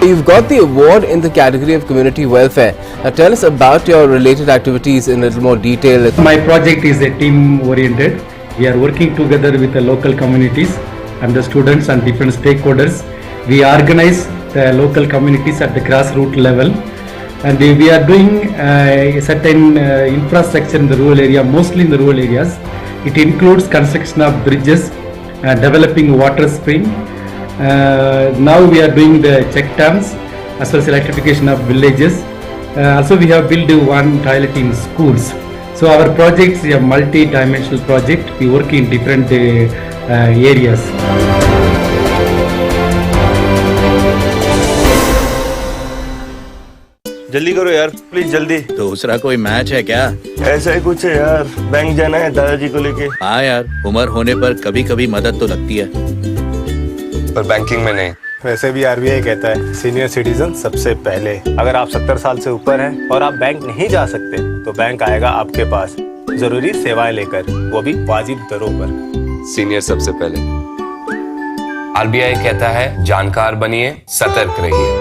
You've got the award in the category of community welfare. Now tell us about your related activities in a little more detail. My project is a team oriented. We are working together with the local communities and the students and different stakeholders. We organize the local communities at the grassroots level, and we are doing certain infrastructure in the rural area, mostly in the rural areas. It includes construction of bridges, developing water spring. Now we are doing the check dams as well as electrification of villages. Also we have built one toilet in schools. So our project is a multi-dimensional project. We work in different areas. जल्दी करो यार, please जल्दी। दूसरा कोई match है क्या? ऐसा ही कुछ है यार, बैंक जाना है दादाजी को लेके। हाँ यार, उम्र होने पर कभी कभी मदद तो लगती है, पर बैंकिंग में नहीं। वैसे भी आरबीआई कहता है सीनियर सिटीजन सबसे पहले। अगर आप 70 साल से ऊपर हैं और आप बैंक नहीं जा सकते तो बैंक आएगा आपके पास जरूरी सेवाएं लेकर, वो भी वाजिब दरों पर। सीनियर सबसे पहले। आरबीआई कहता है जानकार बनिए, सतर्क रहिए।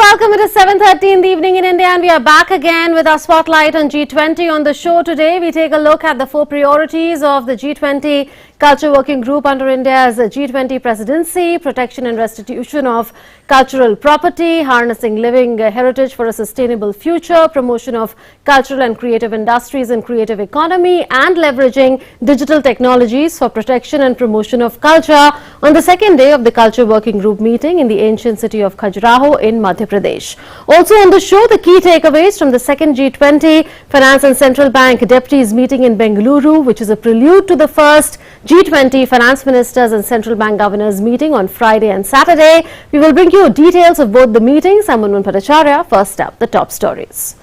Welcome. It is 7:30 in the evening in India and we are back again with our spotlight on G20. On the show today, we take a look at the 4 priorities of the G20 Culture Working Group under India's G20 presidency: protection and restitution of cultural property, harnessing living heritage for a sustainable future, promotion of cultural and creative industries and creative economy, and leveraging digital technologies for protection and promotion of culture on the second day of the Culture Working Group meeting in the ancient city of Khajuraho in Madhya Pradesh. Also on the show, the key takeaways from the second G20 Finance and Central Bank Deputies meeting in Bengaluru, which is a prelude to the first G20 Finance Ministers and Central Bank Governors meeting on Friday and Saturday. We will bring you details of both the meetings. I'm Munmun Bhattacharya. First up, the top stories.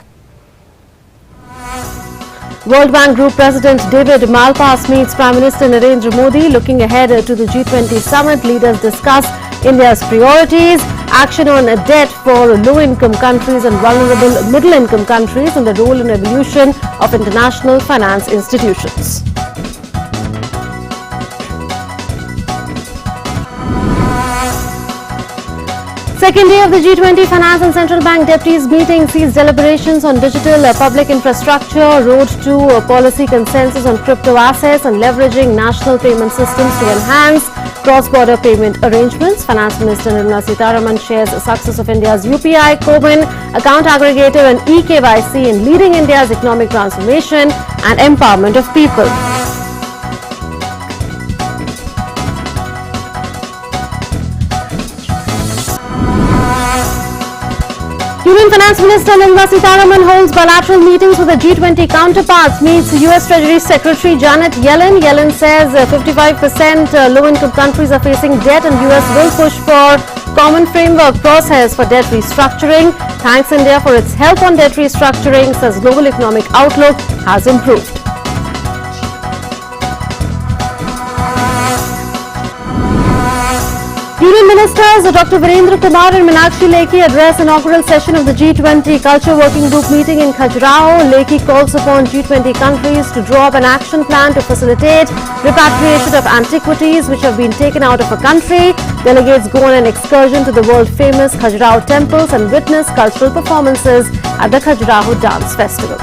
World Bank Group President David Malpass meets Prime Minister Narendra Modi. Looking ahead to the G20 summit, leaders discuss India's priorities, action on debt for low-income countries and vulnerable middle-income countries, and the role and evolution of international finance institutions. Second day of the G20 Finance and Central Bank Deputies meeting sees deliberations on digital public infrastructure, road to policy consensus on crypto assets, and leveraging national payment systems to enhance cross-border payment arrangements. Finance Minister Nirmala Sitharaman shares the success of India's UPI, COBIN, account aggregator and eKYC in leading India's economic transformation and empowerment of people. Union Finance Minister Nirmala Sitharaman holds bilateral meetings with the G20 counterparts, meets US Treasury Secretary Janet Yellen. Yellen says 55% low-income countries are facing debt and US will push for common framework process for debt restructuring. Thanks India for its help on debt restructuring, says global economic outlook has improved. Union Ministers Dr. Virendra Kumar and Meenakshi Lekhi address inaugural session of the G20 Culture Working Group meeting in Khajuraho. Lekhi calls upon G20 countries to draw up an action plan to facilitate repatriation of antiquities which have been taken out of a country. Delegates go on an excursion to the world-famous Khajuraho temples and witness cultural performances at the Khajuraho Dance Festival.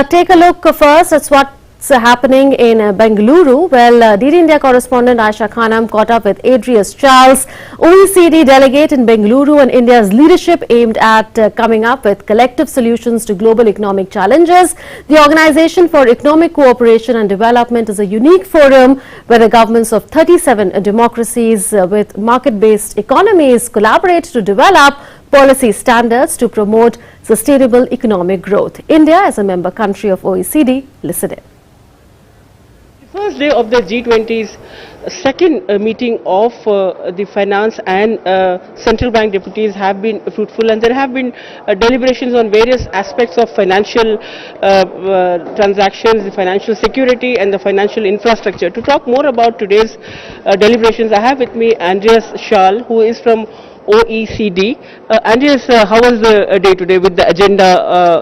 take a look first at what's happening in Bengaluru. Well, DD India correspondent Aisha Khanam caught up with Adrius Charles, OECD delegate in Bengaluru, and India's leadership aimed at coming up with collective solutions to global economic challenges. The Organization for Economic Cooperation and Development is a unique forum where the governments of 37 democracies with market-based economies collaborate to develop policy standards to promote sustainable economic growth. India, as a member country of OECD, listen in. First day of the G20's second meeting of the finance and central bank deputies have been fruitful, and there have been deliberations on various aspects of financial transactions, the financial security and the financial infrastructure. To talk more about today's deliberations, I have with me Andreas Schall, who is from OECD. Andreas, how was the day today with the agenda,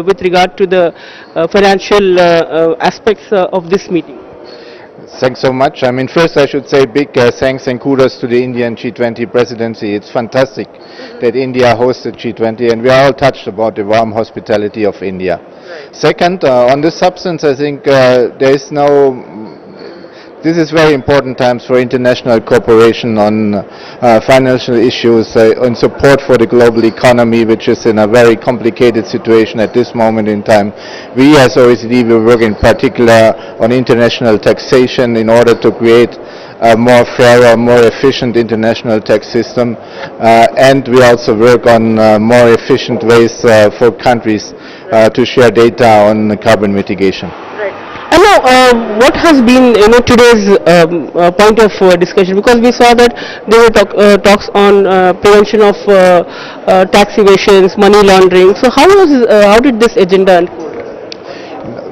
with regard to the financial aspects of this meeting? Thanks so much. I mean, first I should say big thanks and kudos to the Indian G20 presidency. It's fantastic that India hosted G20, and we are all touched about the warm hospitality of India. Right. Second, on the substance, I think this is very important times for international cooperation on financial issues, on support for the global economy, which is in a very complicated situation at this moment in time. We as OECD will work in particular on international taxation in order to create a more fairer, more efficient international tax system, and we also work on more efficient ways for countries to share data on carbon mitigation. And now, what has been today's point of discussion? Because we saw that there were talks on prevention of tax evasions, money laundering. So how did this agenda unfold?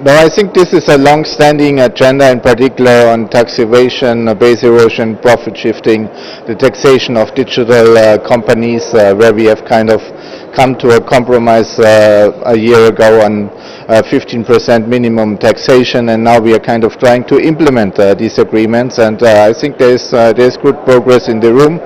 No, I think this is a long-standing agenda, in particular on tax evasion, base erosion, profit shifting, the taxation of digital companies, where we have kind of come to a compromise a year ago on 15% minimum taxation, and now we are kind of trying to implement these agreements, and I think there's good progress in the room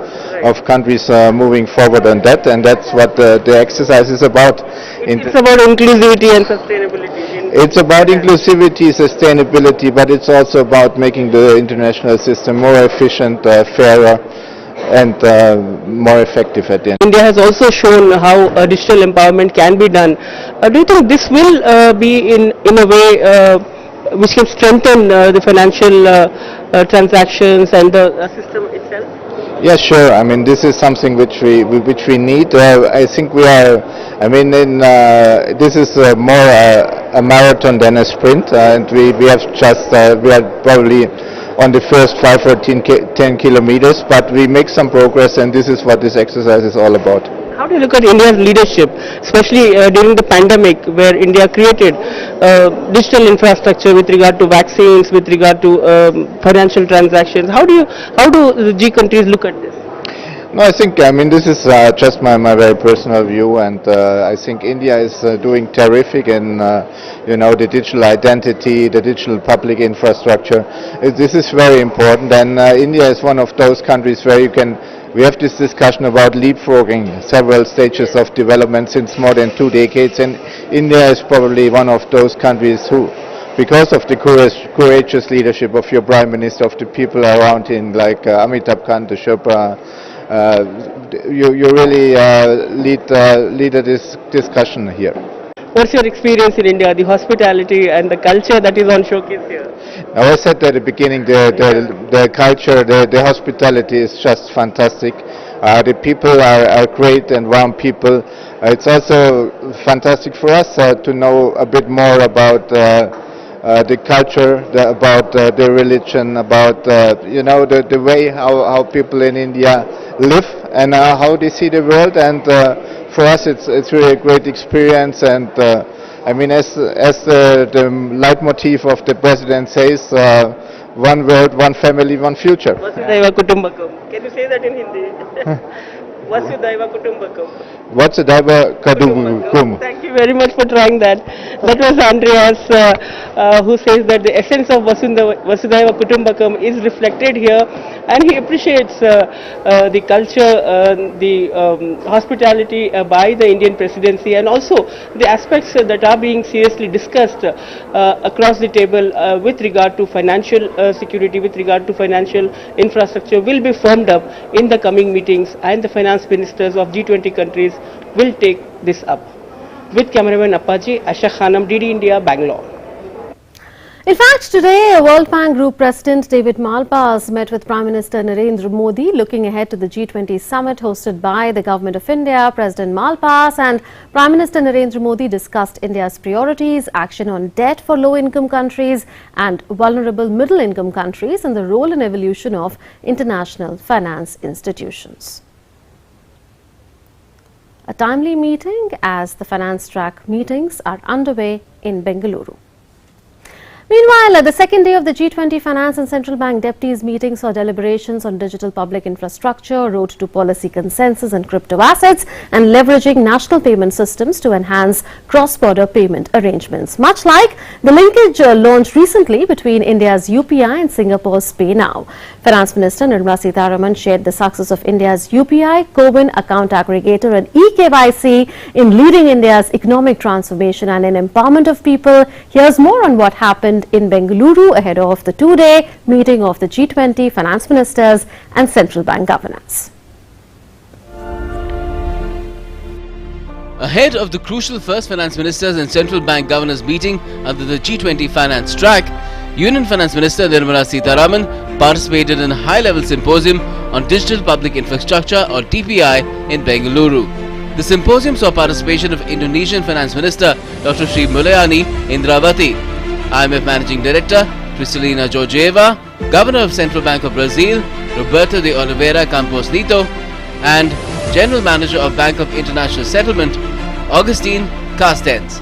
of countries moving forward on that, and that's what the exercise is about. It's about inclusivity and sustainability. It's about inclusivity, sustainability, but it's also about making the international system more efficient, fairer, and more effective at the end. India has also shown how digital empowerment can be done. Do you think this will be in a way which can strengthen the financial transactions and the system itself? Yeah, sure. I mean, this is something which we need. I think we are. I mean, this is more a marathon than a sprint, and we have just we are probably on the first 5 or 10 kilometers, but we make some progress, and this is what this exercise is all about. How do you look at India's leadership, especially during the pandemic, where India created digital infrastructure with regard to vaccines, with regard to financial transactions? How do the G countries look at this? No, I think, I mean, this is just my very personal view, and I think India is doing terrific in, the digital identity, the digital public infrastructure. This is very important, and India is one of those countries where we have this discussion about leapfrogging several stages of development since more than 2 decades, and India is probably one of those countries who, because of the courageous leadership of your Prime Minister, of the people around him like Amitabh Kant, the Sherpa, you really lead this discussion here. What's your experience in India, the hospitality and the culture that is on showcase here? Now, I said at the beginning, the culture, the hospitality is just fantastic. The people are great and warm people. It's also fantastic for us to know a bit more about the culture, about the religion, about the way how people in India live and how they see the world, and for us it's really a great experience, and I mean, as the leitmotif of the president says, one world, one family, one future. Vasudhaiva Kutumbakam. Can you say that in Hindi? Vasudhaiva Kutumbakam. What's a Daiva Kadugum? Thank you very much for trying that. That was Andreas who says that the essence of Vasudhaiva Kutumbakam is reflected here, and he appreciates the culture, the hospitality by the Indian presidency, and also the aspects that are being seriously discussed across the table with regard to financial security, with regard to financial infrastructure will be firmed up in the coming meetings, and the finance ministers of G20 countries will take this up. With cameraman Appaji, Asha Khanam, DD India, Bangalore. In fact, today, World Bank Group President David Malpass met with Prime Minister Narendra Modi, looking ahead to the G20 summit hosted by the Government of India. President Malpass and Prime Minister Narendra Modi discussed India's priorities, action on debt for low-income countries and vulnerable middle-income countries, and the role and evolution of international finance institutions. A timely meeting as the finance track meetings are underway in Bengaluru. Meanwhile, the second day of the G20 Finance and Central Bank Deputies meeting saw deliberations on digital public infrastructure, road to policy consensus and crypto assets, and leveraging national payment systems to enhance cross-border payment arrangements, much like the linkage launched recently between India's UPI and Singapore's Pay Now. Finance Minister Nirmala Sitharaman shared the success of India's UPI, CoWIN account aggregator and eKYC in leading India's economic transformation and in empowerment of people. Here's more on what happened in Bengaluru ahead of the two-day meeting of the G20 finance ministers and central bank governors. Ahead of the crucial first finance ministers and central bank governors meeting under the G20 finance track, Union Finance Minister Nirmala Sitharaman participated in a high-level symposium on digital public infrastructure or DPI in Bengaluru. The symposium saw participation of Indonesian Finance Minister Dr. Sri Mulyani Indrawati, IMF Managing Director Kristalina Georgieva, Governor of Central Bank of Brazil Roberto de Oliveira Campos Neto, and General Manager of Bank of International Settlement Augustine Carstens.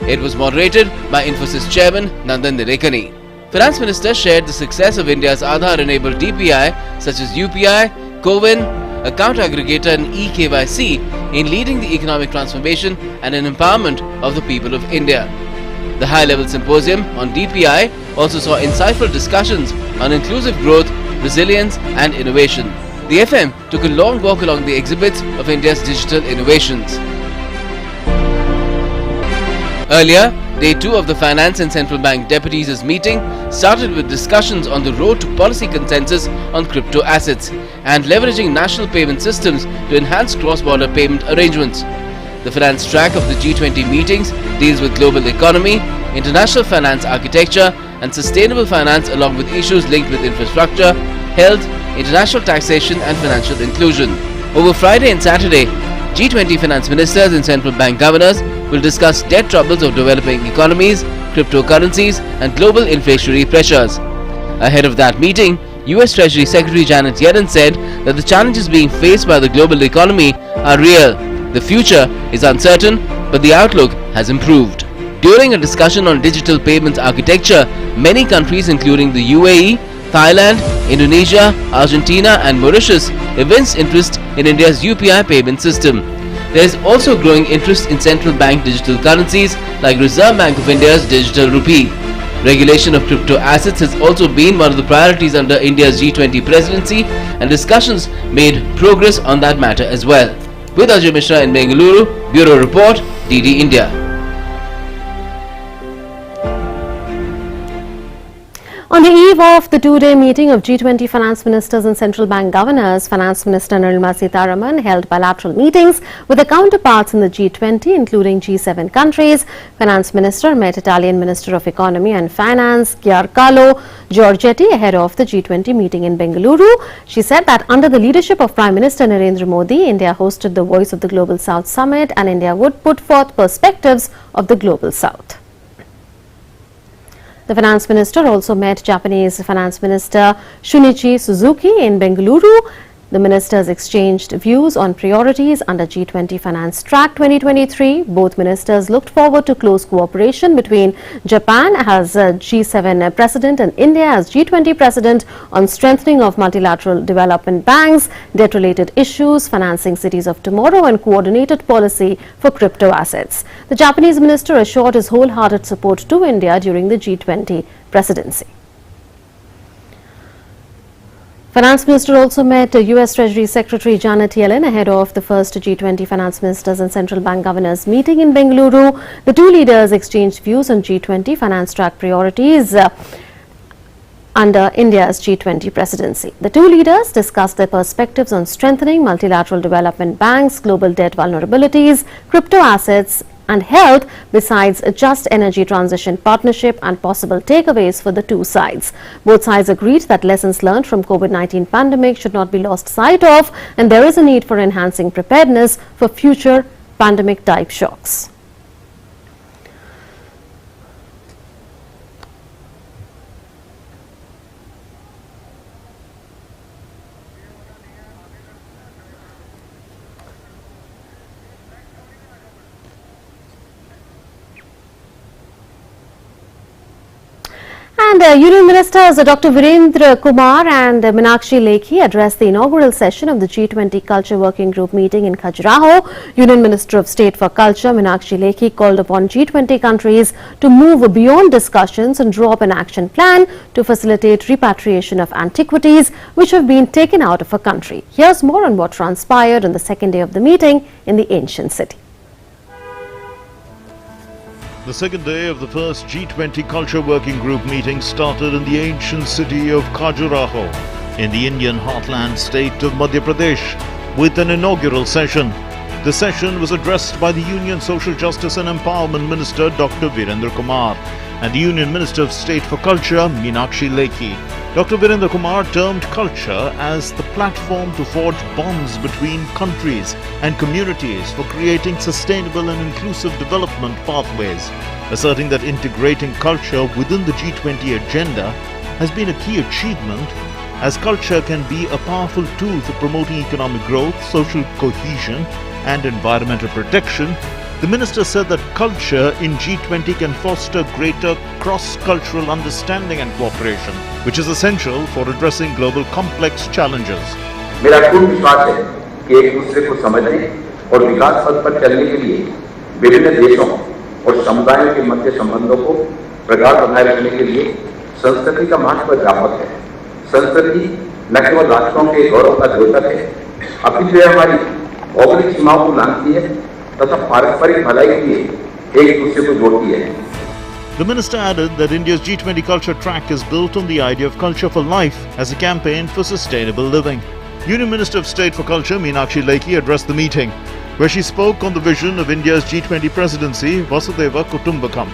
It was moderated by Infosys Chairman Nandan Nilekani. Finance Minister shared the success of India's Aadhaar-enabled DPI such as UPI, CoWIN, account aggregator and eKYC in leading the economic transformation and an empowerment of the people of India. The high-level symposium on DPI also saw insightful discussions on inclusive growth, resilience and innovation. The FM took a long walk along the exhibits of India's digital innovations. Earlier, Day 2 of the Finance and Central Bank Deputies' meeting started with discussions on the road to policy consensus on crypto assets and leveraging national payment systems to enhance cross-border payment arrangements. The finance track of the G20 meetings deals with global economy, international finance architecture and sustainable finance, along with issues linked with infrastructure, health, international taxation and financial inclusion. Over Friday and Saturday, G20 finance ministers and central bank governors will discuss debt troubles of developing economies, cryptocurrencies and global inflationary pressures. Ahead of that meeting, US Treasury Secretary Janet Yellen said that the challenges being faced by the global economy are real. The future is uncertain, but the outlook has improved. During a discussion on digital payments architecture, many countries including the UAE, Thailand, Indonesia, Argentina and Mauritius evinced interest in India's UPI payment system. There is also growing interest in central bank digital currencies like Reserve Bank of India's digital rupee. Regulation of crypto assets has also been one of the priorities under India's G20 presidency, and discussions made progress on that matter as well. With Ajay Mishra in Bengaluru, Bureau Report, DD India. On the eve of the two-day meeting of G20 finance ministers and central bank governors, Finance Minister Nirmala Sitharaman held bilateral meetings with the counterparts in the G20, including G7 countries. Finance Minister met Italian Minister of Economy and Finance Giancarlo Giorgetti ahead of the G20 meeting in Bengaluru. She said that under the leadership of Prime Minister Narendra Modi, India hosted the Voice of the Global South Summit, and India would put forth perspectives of the Global South. The Finance Minister also met Japanese Finance Minister Shunichi Suzuki in Bengaluru. The ministers exchanged views on priorities under G20 Finance Track 2023. Both ministers looked forward to close cooperation between Japan as G7 president and India as G20 president on strengthening of multilateral development banks, debt-related issues, financing cities of tomorrow and coordinated policy for crypto assets. The Japanese minister assured his wholehearted support to India during the G20 presidency. Finance Minister also met U.S. Treasury Secretary Janet Yellen ahead of the first G20 finance ministers and central bank governors meeting in Bengaluru. The two leaders exchanged views on G20 finance track priorities under India's G20 presidency. The two leaders discussed their perspectives on strengthening multilateral development banks, global debt vulnerabilities, crypto assets and health, besides a just energy transition partnership and possible takeaways for the two sides. Both sides agreed that lessons learned from COVID-19 pandemic should not be lost sight of, and there is a need for enhancing preparedness for future pandemic-type shocks. And Union Ministers Dr. Virendra Kumar and Meenakshi Lekhi addressed the inaugural session of the G20 Culture Working Group meeting in Khajuraho. Union Minister of State for Culture Meenakshi Lekhi called upon G20 countries to move beyond discussions and draw up an action plan to facilitate repatriation of antiquities which have been taken out of a country. Here's more on what transpired on the second day of the meeting in the ancient city. The second day of the first G20 Culture Working Group meeting started in the ancient city of Khajuraho in the Indian heartland state of Madhya Pradesh with an inaugural session. The session was addressed by the Union Social Justice and Empowerment Minister Dr. Virendra Kumar and the Union Minister of State for Culture Meenakshi Lekhi. Dr. Virendra Kumar termed culture as the platform to forge bonds between countries and communities for creating sustainable and inclusive development pathways, asserting that integrating culture within the G20 agenda has been a key achievement, as culture can be a powerful tool for promoting economic growth, social cohesion and environmental protection. The minister said that culture in G20 can foster greater cross-cultural understanding and cooperation, which is essential for addressing global complex challenges. मेरा पूर्ण विश्वास है कि एक दूसरे को समझने और विकास पथ पर चलने के लिए विभिन्न देशों और समुदायों के मध्य संबंधों को प्रगाढ़ बनाए रखने के लिए संस्कृति का महत्व व्यापक है। संस्कृति न केवल राष्ट्रों के गौरव का द्योतक है, अपितु यह हमारी भौगोलिक सीमाओं को लांघती है तथा पारस्परिक भलाई के लिए एक दूसरे को जोड़ती है। The minister added that India's G20 culture track is built on the idea of culture for life as a campaign for sustainable living. Union Minister of State for Culture Meenakshi Lekhi addressed the meeting, where she spoke on the vision of India's G20 presidency, Vasudhaiva Kutumbakam,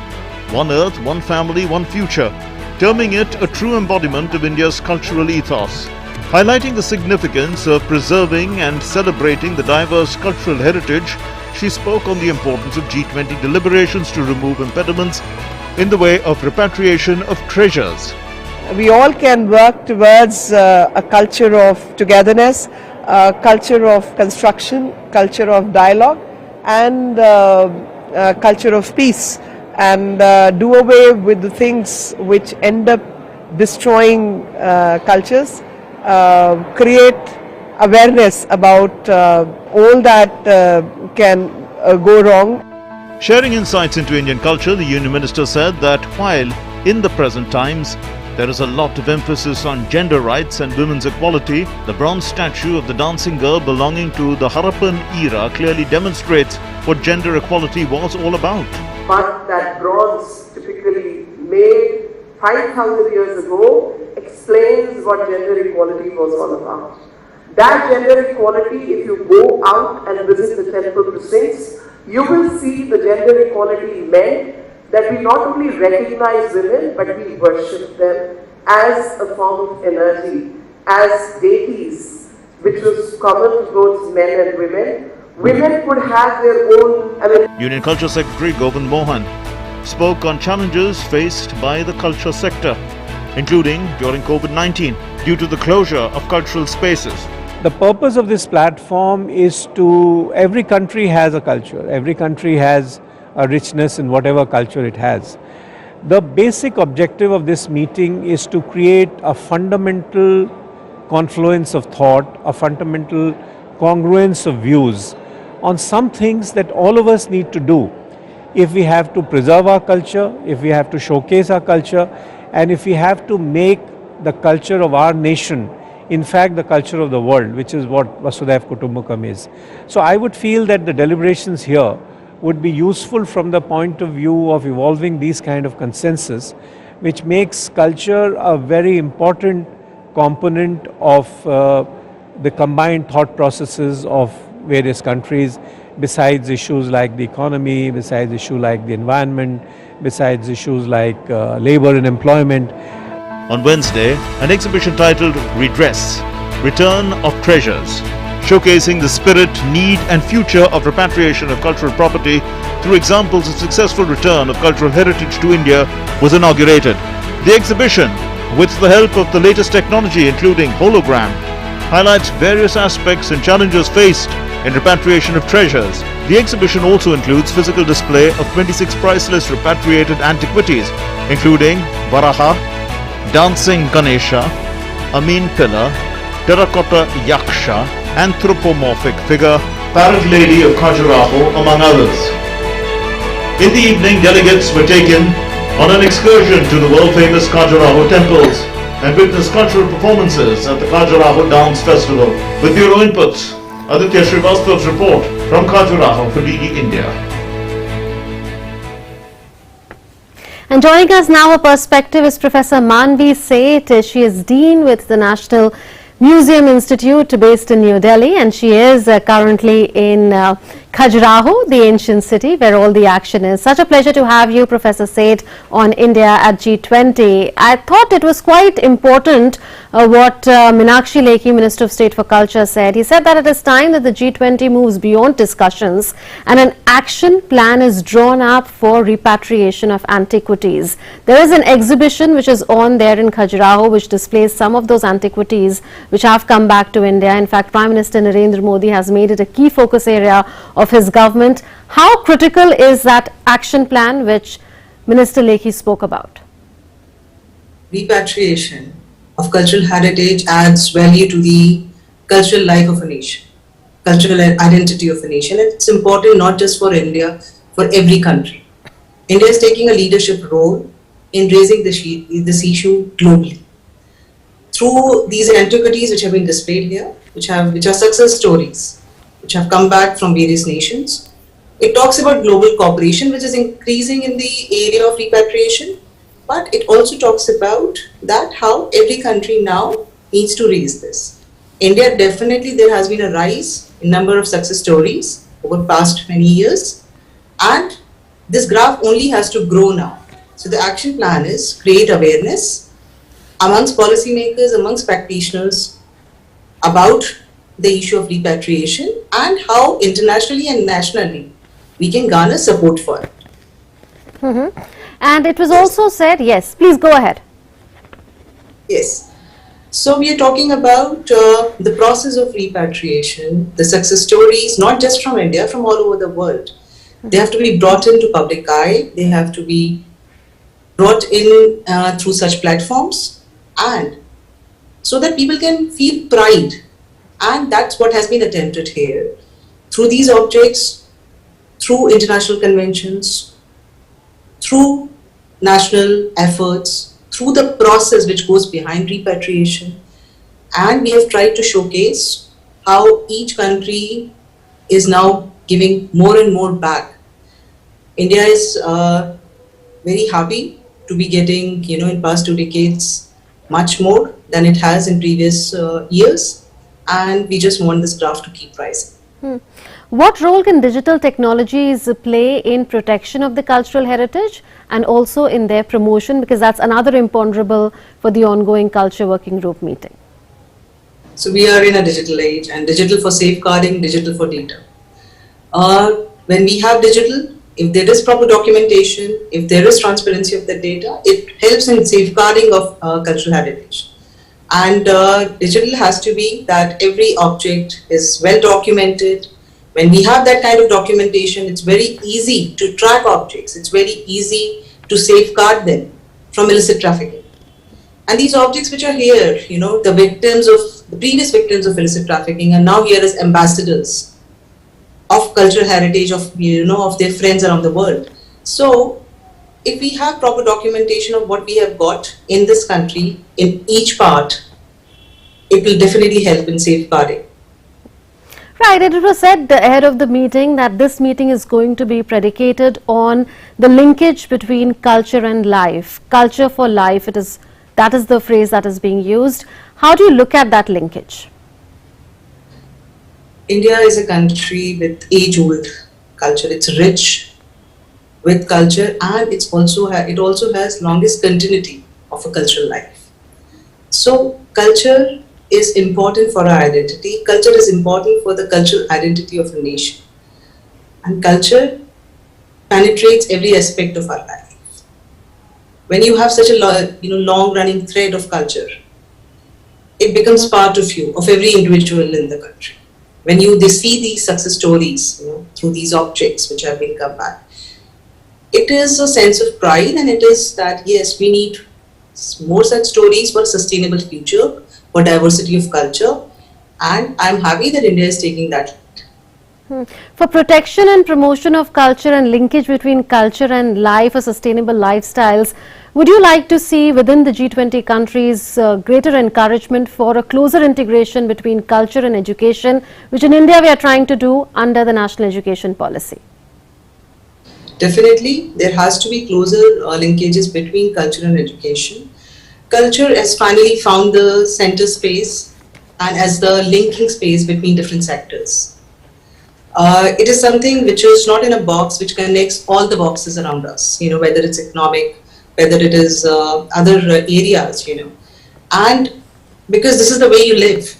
one earth, one family, one future, terming it a true embodiment of India's cultural ethos. Highlighting the significance of preserving and celebrating the diverse cultural heritage, she spoke on the importance of G20 deliberations to remove impediments in the way of repatriation of treasures. We all can work towards a culture of togetherness, a culture of construction, culture of dialogue and a culture of peace, and do away with the things which end up destroying cultures, create awareness about all that can go wrong. Sharing insights into Indian culture, the Union Minister said that while in the present times there is a lot of emphasis on gender rights and women's equality, the bronze statue of the dancing girl belonging to the Harappan era clearly demonstrates what gender equality was all about. But that bronze, typically made 5,000 years ago, explains what gender equality was all about. That gender equality, if you go out and visit the temple precincts, you will see the gender equality meant that we not only recognize women, but we worship them as a form of energy, as deities, which was common to both men and women. Women could have their own... Union Culture Secretary Govind Mohan spoke on challenges faced by the culture sector, including during COVID-19 due to the closure of cultural spaces. The purpose of this platform is to, every country has a culture, every country has a richness in whatever culture it has. The basic objective of this meeting is to create a fundamental confluence of thought, a fundamental congruence of views on some things that all of us need to do if we have to preserve our culture, if we have to showcase our culture, and if we have to make the culture of our nation, in fact, the culture of the world, which is what Vasudhaiva Kutumbakam is. So I would feel that the deliberations here would be useful from the point of view of evolving these kind of consensus, which makes culture a very important component of the combined thought processes of various countries, besides issues like the economy, besides issues like the environment, besides issues like labor and employment. On Wednesday, an exhibition titled Redress, Return of Treasures, showcasing the spirit, need and future of repatriation of cultural property through examples of successful return of cultural heritage to India, was inaugurated. The exhibition, with the help of the latest technology including hologram, highlights various aspects and challenges faced in repatriation of treasures. The exhibition also includes physical display of 26 priceless repatriated antiquities, including Varaha, Dancing Ganesha, Amin Pillar, Terracotta Yaksha, anthropomorphic figure, Parrot Lady of Khajuraho, among others. In the evening, delegates were taken on an excursion to the world-famous Khajuraho temples and witnessed cultural performances at the Khajuraho Dance Festival. With bureau inputs, Aditya Srivastav's report from Khajuraho for DD India. And joining us now, a perspective, is Professor Manvi Seth. She is Dean with the National Museum Institute based in New Delhi, and she is currently in Khajuraho, the ancient city where all the action is. Such a pleasure to have you, Professor Seth, on India at G20. I thought it was quite important what Meenakshi Lekhi, Minister of State for Culture, said. He said that it is time that the G20 moves beyond discussions and an action plan is drawn up for repatriation of antiquities. There is an exhibition which is on there in Khajuraho which displays some of those antiquities which have come back to India. In fact, Prime Minister Narendra Modi has made it a key focus area of his government. How critical is that action plan which Minister Lekhi spoke about? Repatriation of cultural heritage adds value to the cultural life of a nation, cultural identity of a nation. It's important not just for India, for every country. India is taking a leadership role in raising this issue globally. Through these antiquities which have been displayed here, which are success stories, which have come back from various nations, it talks about global cooperation, which is increasing in the area of repatriation, but it also talks about that how every country now needs to raise this. India, definitely there has been a rise in number of success stories over past many years, and this graph only has to grow now. So the action plan is create awareness amongst policymakers, amongst practitioners about the issue of repatriation and how internationally and nationally we can garner support for it. And it was also said, yes, please go ahead. Yes. So we are talking about the process of repatriation, the success stories, not just from India, from all over the world. They have to be brought into public eye. They have to be brought in through such platforms, and so that people can feel pride. And that's what has been attempted here. Through these objects, through international conventions, through national efforts, through the process which goes behind repatriation. And we have tried to showcase how each country is now giving more and more back. India is very happy to be getting, in past 2 decades, much more than it has in previous years. And we just want this graph to keep rising. What role can digital technologies play in protection of the cultural heritage and also in their promotion? Because that's another imponderable for the ongoing Culture Working Group meeting. So we are in a digital age, and digital for safeguarding, digital for data. When we have digital, if there is proper documentation, if there is transparency of the data, it helps in safeguarding of cultural heritage. And digital has to be that every object is well documented. When we have that kind of documentation, it's very easy to track objects. It's very easy to safeguard them from illicit trafficking. And these objects which are here, the previous victims of illicit trafficking are now here as ambassadors of cultural heritage of their friends around the world. So if we have proper documentation of what we have got in this country, in each part, it will definitely help in safeguarding. Right, it was said ahead of the meeting that this meeting is going to be predicated on the linkage between culture and life. Culture for life, that is the phrase that is being used. How do you look at that linkage? India is a country with age-old culture. It's rich with culture, and it also has longest continuity of a cultural life. So culture is important for our identity. Culture is important for the cultural identity of a nation. And culture penetrates every aspect of our life. When you have such a long-running thread of culture, it becomes part of you, of every individual in the country. When they see these success stories through these objects which have been come back, it is a sense of pride, and it is that yes, we need more such stories for a sustainable future, for diversity of culture, and I'm happy that India is taking that. For protection and promotion of culture and linkage between culture and life or sustainable lifestyles, would you like to see within the G20 countries greater encouragement for a closer integration between culture and education, which in India we are trying to do under the National Education Policy? Definitely, there has to be closer linkages between culture and education. Culture has finally found the center space and as the linking space between different sectors. It is something which is not in a box, which connects all the boxes around us, whether it's economic, whether it is other areas, and because this is the way you live.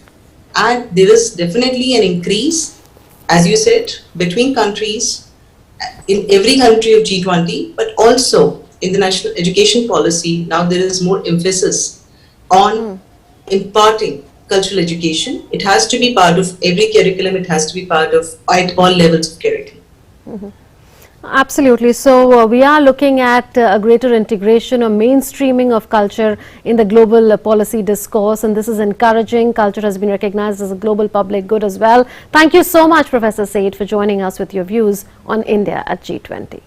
And there is definitely an increase, as you said, between countries, in every country of G20, but also in the national education policy. Now there is more emphasis on imparting cultural education. It has to be part of every curriculum. It has to be part of at all levels of curriculum. Absolutely. So we are looking at a greater integration or mainstreaming of culture in the global policy discourse, and this is encouraging. Culture has been recognized as a global public good as well. Thank you so much, Professor Said, for joining us with your views on India at G20.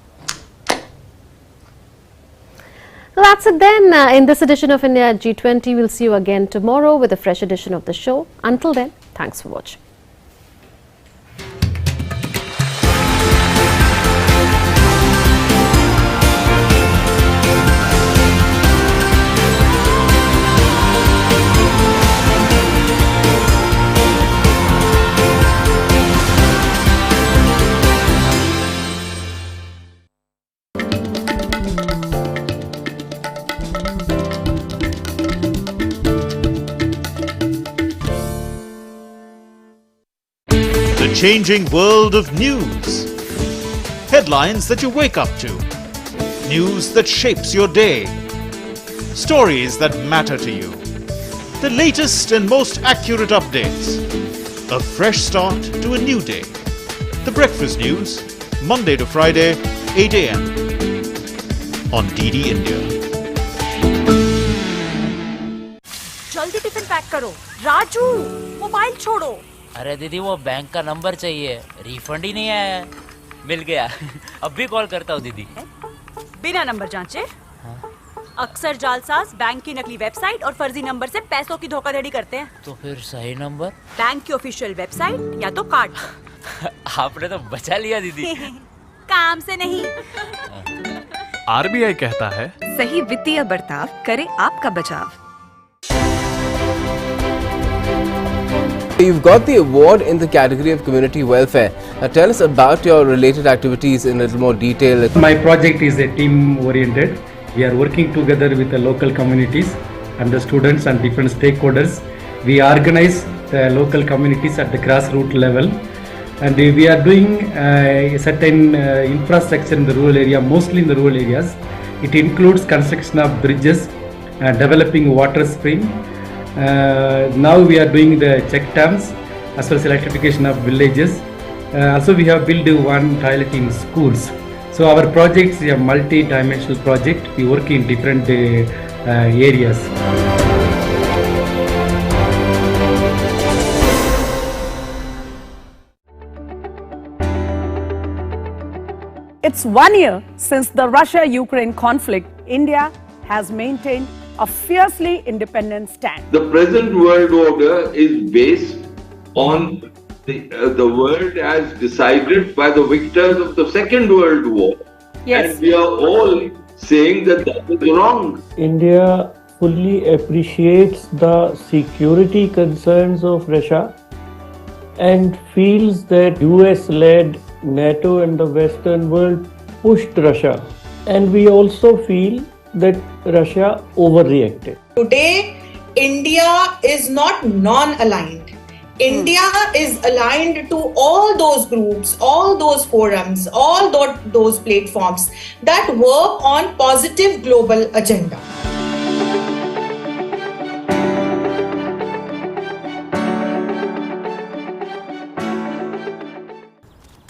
Well, that's it then in this edition of India at G20. We'll see you again tomorrow with a fresh edition of the show. Until then, thanks for watching. The changing world of news. Headlines that you wake up to. News that shapes your day. Stories that matter to you. The latest and most accurate updates. A fresh start to a new day. The Breakfast News, Monday to Friday, 8 a.m. on DD India. जल्दी tiffin pack करो। Raju, mobile छोड़ो। अरे दीदी वो bank का number चाहिए, refund ही नहीं आया है। मिल गया। अब भी कॉल करता हूँ दीदी। बिना नंबर जांचे? अक्सर जालसाज बैंक की नकली वेबसाइट और फर्जी नंबर से पैसों की धोखाधड़ी करते हैं। तो फिर सही नंबर? बैंक की ऑफिशियल वेबसाइट या तो कार्ड। आपने तो बचा लिया दीदी। काम से नहीं। आरबीआई कहता है, सही वित्तीय बर्ताव करे आपका बचाव। You've got the award in the category of community welfare. Now tell us about your related activities in a little more detail. My project is a team-oriented. We are working together with the local communities and the students and different stakeholders. We organize the local communities at the grassroots level, and we are doing a certain infrastructure in the rural area, mostly in the rural areas. It includes construction of bridges, developing water stream, Now we are doing the check dams as well as electrification of villages. Also we have built one toilet in schools. So our project is a multi-dimensional project. We work in different areas. It's 1 year since the Russia-Ukraine conflict. India has maintained a fiercely independent stand. The present world order is based on the world as decided by the victors of the Second World War. Yes. And we are all saying that that is wrong. India fully appreciates the security concerns of Russia and feels that US-led NATO and the Western world pushed Russia. And we also feel that Russia overreacted. Today, India is not non-aligned. India is aligned to all those groups, all those forums, all those platforms that work on positive global agenda.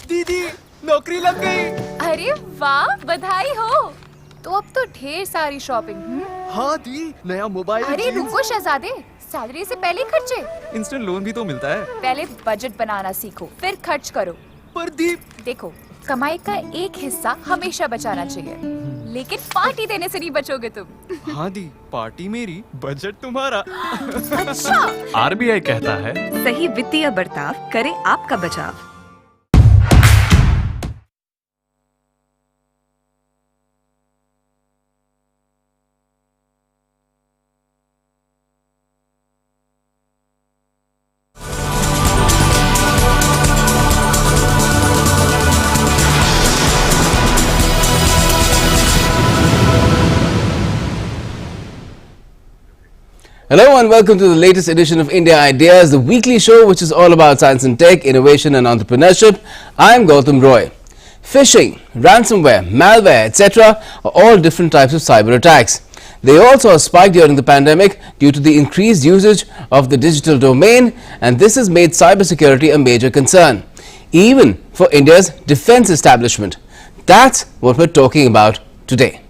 दीदी नौकरी लग गई। अरे वाह, बधाई हो। तो अब तो ढेर सारी शॉपिंग। हाँ दी, नया मोबाइल। अरे रुको शहजादे, सैलरी से पहले खर्चे। इंस्टेंट लोन भी तो मिलता है। पहले बजट बनाना सीखो, फिर खर्च करो। पर दी, देखो, कमाई का एक हिस्सा हमेशा बचाना चाहिए, लेकिन पार्टी देने से नहीं बचोगे तुम। हाँ दी, पार्टी मेरी, बजट तुम्हारा। अच्छा। RBI कहता है, सही वित्तीय बर्ताव करे आपका बचाव। Hello and welcome to the latest edition of India Ideas, the weekly show which is all about science and tech, innovation and entrepreneurship. I am Gautam Roy. Phishing, ransomware, malware, etc. are all different types of cyber attacks. They also spiked during the pandemic due to the increased usage of the digital domain, and this has made cybersecurity a major concern, even for India's defense establishment. That's what we're talking about today.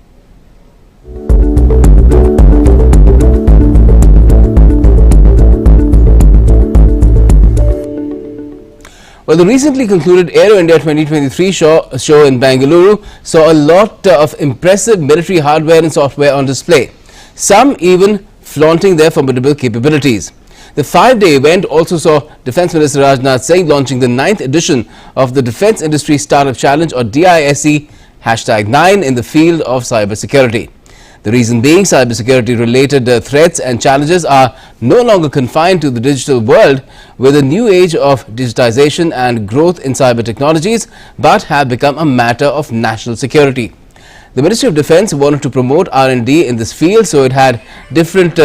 Well, the recently concluded Aero India 2023 show in Bengaluru saw a lot of impressive military hardware and software on display, some even flaunting their formidable capabilities. The 5-day event also saw Defence Minister Rajnath Singh launching the 9th edition of the Defence Industry Startup Challenge, or DISE #9, in the field of cybersecurity. The reason being, cybersecurity related threats and challenges are no longer confined to the digital world with a new age of digitization and growth in cyber technologies, but have become a matter of national security. The Ministry of Defence wanted to promote R&D in this field, so it had different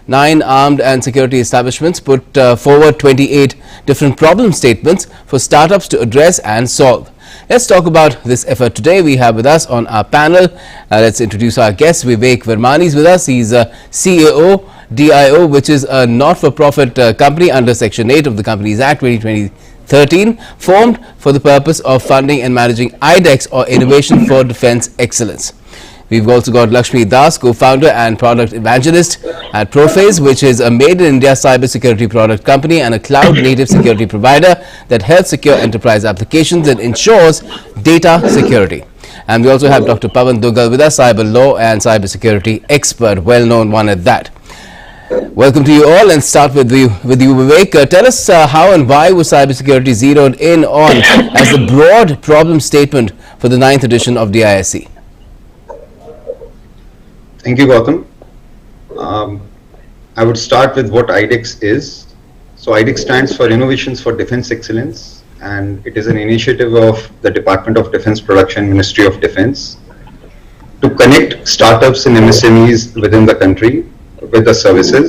9 armed and security establishments put forward 28 different problem statements for startups to address and solve. Let's talk about this effort today. We have with us on our panel, let's introduce our guest. Vivek Vermani is with us. He's CAO, DIO, which is a not-for-profit company under Section 8 of the Companies Act 2013, formed for the purpose of funding and managing IDEX, or Innovation for Defence Excellence. We've also got Lakshmi Das, co-founder and product evangelist at Prophase, which is a made-in-India cybersecurity product company and a cloud-native security provider that helps secure enterprise applications and ensures data security. And we also have Dr. Pawan Dugal with us, cyber law and cybersecurity expert, well-known one at that. Welcome to you all, and start with you Vivek. Tell us how and why was cybersecurity zeroed in on as the broad problem statement for the 9th edition of DISE? Thank you, Gautam. I would start with what IDEX is. So IDEX stands for Innovations for Defence Excellence, and it is an initiative of the Department of Defence Production, Ministry of Defence, to connect startups and MSMEs within the country with the services